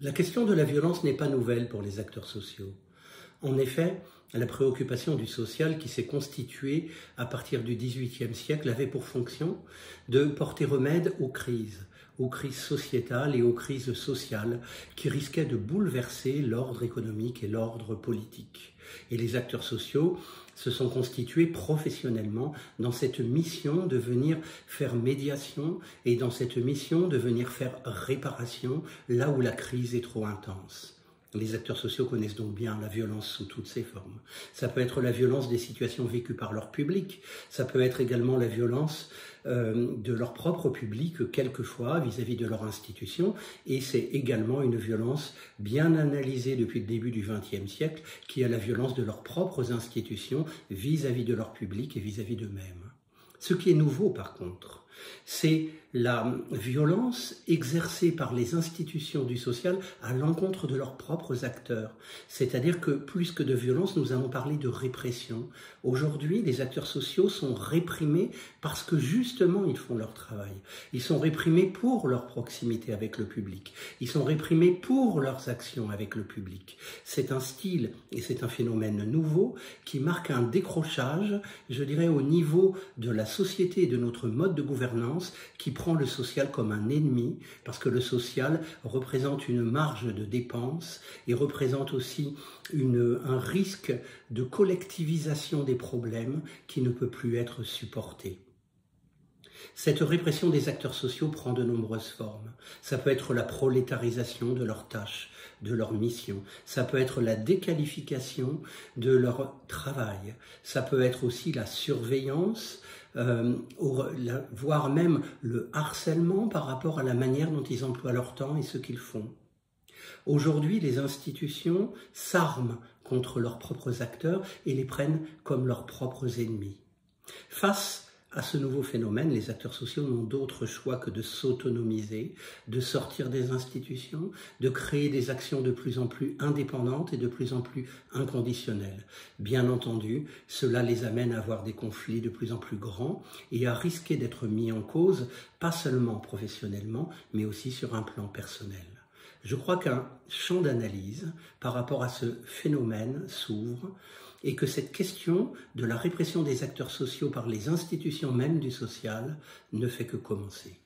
La question de la violence n'est pas nouvelle pour les acteurs sociaux. En effet, la préoccupation du social qui s'est constituée à partir du XVIIIe siècle avait pour fonction de porter remède aux crises sociétales et aux crises sociales qui risquaient de bouleverser l'ordre économique et l'ordre politique. Et les acteurs sociaux se sont constitués professionnellement dans cette mission de venir faire médiation et dans cette mission de venir faire réparation là où la crise est trop intense. Les acteurs sociaux connaissent donc bien la violence sous toutes ses formes. Ça peut être la violence des situations vécues par leur public, ça peut être également la violence de leur propre public, quelquefois vis-à-vis de leur institution, et c'est également une violence bien analysée depuis le début du XXe siècle, qui est la violence de leurs propres institutions vis-à-vis de leur public et vis-à-vis d'eux-mêmes. Ce qui est nouveau par contre, c'est la violence exercée par les institutions du social à l'encontre de leurs propres acteurs. C'est-à-dire que plus que de violence, nous allons parler de répression. Aujourd'hui, les acteurs sociaux sont réprimés parce que justement ils font leur travail. Ils sont réprimés pour leur proximité avec le public. Ils sont réprimés pour leurs actions avec le public. C'est un style et c'est un phénomène nouveau qui marque un décrochage, je dirais, au niveau de la société et de notre mode de gouvernance qui prend le social comme un ennemi, parce que le social représente une marge de dépenses et représente aussi un risque de collectivisation des problèmes qui ne peut plus être supporté. Cette répression des acteurs sociaux prend de nombreuses formes. Ça peut être la prolétarisation de leurs tâches, de leurs missions. Ça peut être la déqualification de leur travail. Ça peut être aussi la surveillance, voire même le harcèlement par rapport à la manière dont ils emploient leur temps et ce qu'ils font. Aujourd'hui, les institutions s'arment contre leurs propres acteurs et les prennent comme leurs propres ennemis. Face à ce nouveau phénomène, les acteurs sociaux n'ont d'autre choix que de s'autonomiser, de sortir des institutions, de créer des actions de plus en plus indépendantes et de plus en plus inconditionnelles. Bien entendu, cela les amène à avoir des conflits de plus en plus grands et à risquer d'être mis en cause, pas seulement professionnellement, mais aussi sur un plan personnel. Je crois qu'un champ d'analyse par rapport à ce phénomène s'ouvre et que cette question de la répression des acteurs sociaux par les institutions même du social ne fait que commencer.